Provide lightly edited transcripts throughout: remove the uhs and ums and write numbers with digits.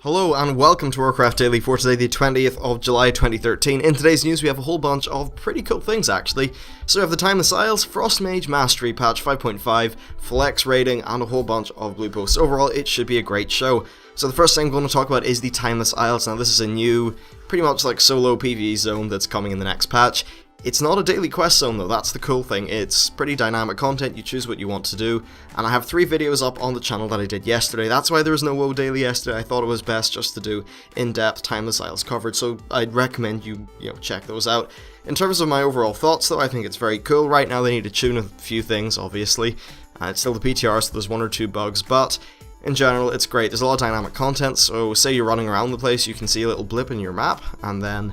Hello and welcome to Warcraft Daily for today, the 20th of July 2013. In today's news we have a whole bunch of pretty cool things actually. So we have the Timeless Isles, Frost Mage Mastery Patch 5.5, Flex Rating, and a whole bunch of blue posts. Overall it should be a great show. So the first thing I'm going to talk about is the Timeless Isles. Now this is a new, pretty much like solo PvE zone that's coming in the next patch. It's not a daily quest zone though, that's the cool thing. It's pretty dynamic content, you choose what you want to do, and I have 3 videos up on the channel that I did yesterday. That's why there was no WoW daily yesterday. I thought it was best just to do in-depth Timeless Isles coverage, so I'd recommend you check those out. In terms of my overall thoughts though, I think it's very cool. Right now they need to tune a few things, obviously. It's still the PTR, so there's 1 or 2 bugs, but in general it's great. There's a lot of dynamic content, so say you're running around the place, you can see a little blip in your map, and then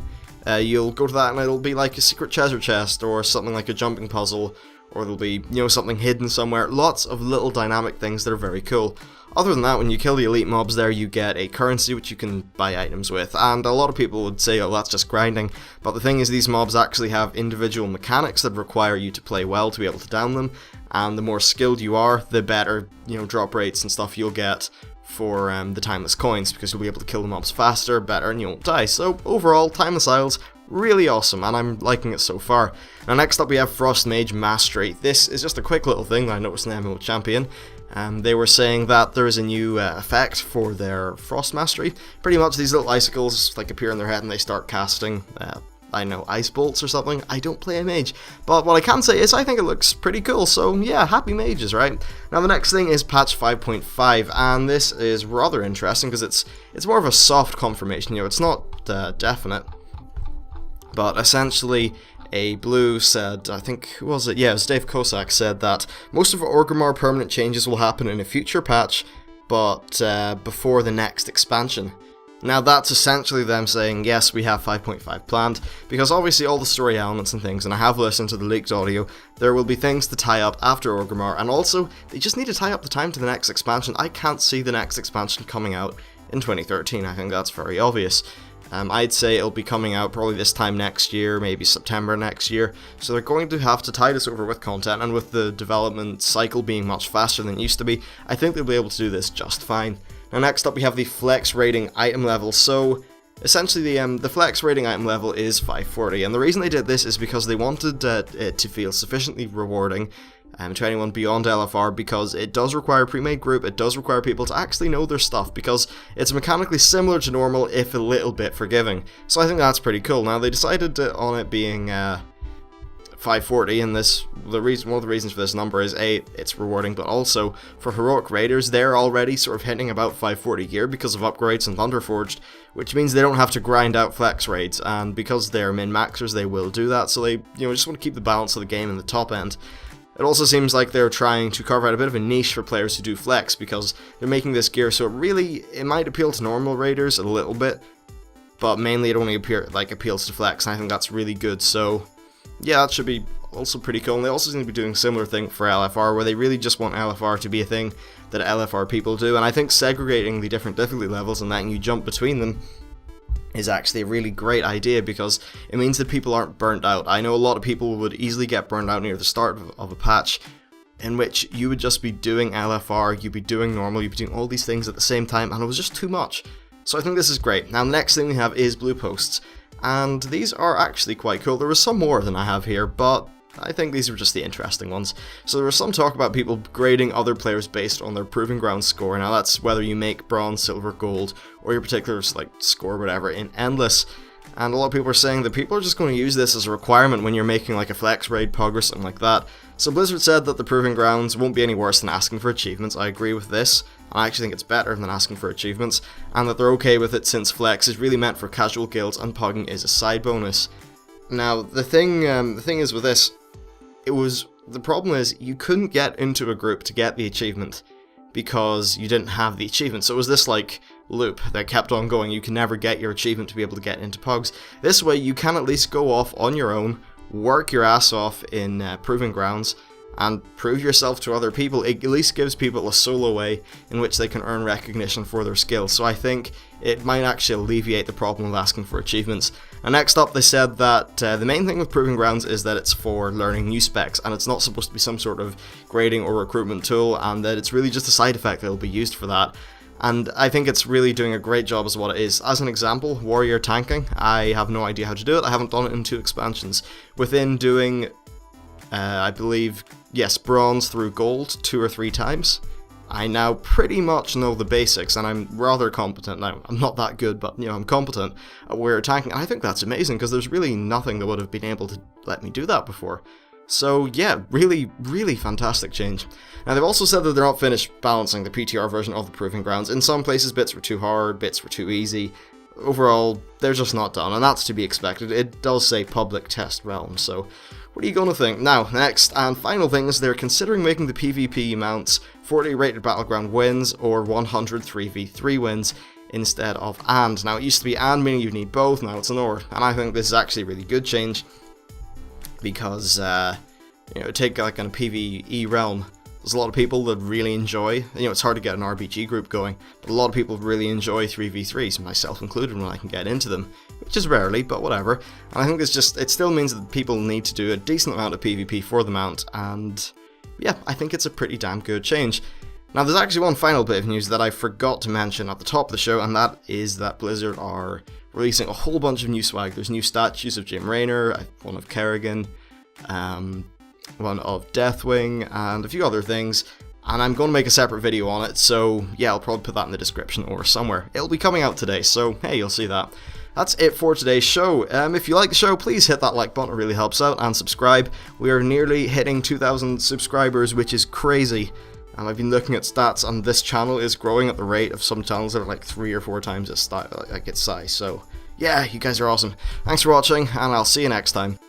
you'll go to that and it'll be like a secret treasure chest or something like a jumping puzzle, or there'll be, something hidden somewhere. Lots of little dynamic things that are very cool. Other than that, when you kill the elite mobs there, you get a currency which you can buy items with, and a lot of people would say, oh, that's just grinding, but the thing is these mobs actually have individual mechanics that require you to play well to be able to down them, and the more skilled you are, the better, drop rates and stuff you'll get for the Timeless Coins, because you'll be able to kill the mobs faster, better, and you won't die. So overall, Timeless Isles, really awesome, and I'm liking it so far. Now next up we have Frost Mage Mastery. This is just a quick little thing that I noticed in the MMO Champion. They were saying that there is a new effect for their Frost Mastery. Pretty much these little icicles appear in their head and they start casting I know, ice bolts or something. I don't play a mage, but what I can say is I think it looks pretty cool, so yeah, happy mages, right? Now the next thing is patch 5.5, and this is rather interesting because it's more of a soft confirmation, it's not definite, but essentially a blue said, I think, who was it? Yeah, it was Dave Kosak said that most of Orgrimmar permanent changes will happen in a future patch, but before the next expansion. Now that's essentially them saying, yes, we have 5.5 planned, because obviously all the story elements and things, and I have listened to the leaked audio, there will be things to tie up after Orgrimmar, and also, they just need to tie up the time to the next expansion. I can't see the next expansion coming out in 2013, I think that's very obvious. I'd say it'll be coming out probably this time next year, maybe September next year, so they're going to have to tie this over with content, and with the development cycle being much faster than it used to be, I think they'll be able to do this just fine. Now next up we have the Flex Rating item level. So essentially the Flex Rating item level is 540, and the reason they did this is because they wanted it to feel sufficiently rewarding to anyone beyond LFR, because it does require a pre-made group, it does require people to actually know their stuff, because it's mechanically similar to normal if a little bit forgiving. So I think that's pretty cool. Now they decided on it being 540, and one of the reasons for this number is A, it's rewarding, but also for heroic raiders, they're already sort of hitting about 540 gear because of upgrades and Thunderforged, which means they don't have to grind out flex raids, and because they're min-maxers they will do that, so they just want to keep the balance of the game in the top end. It also seems like they're trying to carve out a bit of a niche for players who do flex, because they're making this gear so it might appeal to normal raiders a little bit, but mainly it only appeals to flex, and I think that's really good. So yeah, that should be also pretty cool, and they also seem to be doing a similar thing for LFR, where they really just want LFR to be a thing that LFR people do, and I think segregating the different difficulty levels and letting you jump between them is actually a really great idea, because it means that people aren't burnt out. I know a lot of people would easily get burnt out near the start of a patch, in which you would just be doing LFR, you'd be doing normal, you'd be doing all these things at the same time, and it was just too much. So I think this is great. Now the next thing we have is blue posts, and these are actually quite cool. There was some more than I have here, but I think these were just the interesting ones. So there was some talk about people grading other players based on their Proving Grounds score. Now that's whether you make bronze, silver, gold, or your particular score, whatever, in Endless. And a lot of people are saying that people are just going to use this as a requirement when you're making a flex raid pug or something like that. So Blizzard said that the Proving Grounds won't be any worse than asking for achievements. I agree with this. I actually think it's better than asking for achievements, and that they're okay with it since flex is really meant for casual guilds and pugging is a side bonus. Now the thing is with this, the problem is you couldn't get into a group to get the achievement because you didn't have the achievement. So it was this loop that kept on going. You can never get your achievement to be able to get into pugs. This way you can at least go off on your own, work your ass off in Proving Grounds, and prove yourself to other people. It at least gives people a solo way in which they can earn recognition for their skills. So I think it might actually alleviate the problem of asking for achievements. And next up they said that the main thing with Proving Grounds is that it's for learning new specs, and it's not supposed to be some sort of grading or recruitment tool, and that it's really just a side effect that will be used for that. and I think it's really doing a great job as what it is. As an example, warrior tanking, I have no idea how to do it. I haven't done it in 2 expansions. Within doing, I believe, yes, bronze through gold 2 or 3 times, I now pretty much know the basics, and I'm rather competent now. I'm not that good, but, I'm competent at warrior tanking, and I think that's amazing, because there's really nothing that would have been able to let me do that before. So yeah, really, really fantastic change. Now they've also said that they're not finished balancing the PTR version of the Proving Grounds. In some places bits were too hard, bits were too easy. Overall, they're just not done, and that's to be expected. It does say public test realm, so what are you going to think? Now, next and final thing is they're considering making the PvP mounts 40 rated battleground wins or 100 3v3 wins instead of and. Now it used to be and, meaning you need both, now it's an or, and I think this is actually a really good change because, take like in a PvE realm, there's a lot of people that really enjoy, it's hard to get an RPG group going, but a lot of people really enjoy 3v3s, myself included, when I can get into them, which is rarely, but whatever. And I think it still means that people need to do a decent amount of PvP for the mount, and yeah, I think it's a pretty damn good change. Now there's actually one final bit of news that I forgot to mention at the top of the show, and that is that Blizzard are releasing a whole bunch of new swag. There's new statues of Jim Raynor, one of Kerrigan, one of Deathwing, and a few other things, and I'm going to make a separate video on it, so yeah, I'll probably put that in the description or somewhere. It'll be coming out today, so hey, you'll see that. That's it for today's show. If you like the show, please hit that like button, it really helps out, and subscribe. We are nearly hitting 2,000 subscribers, which is crazy, and I've been looking at stats, and this channel is growing at the rate of some channels that are like 3 or 4 times its size, so yeah, you guys are awesome. Thanks for watching, and I'll see you next time.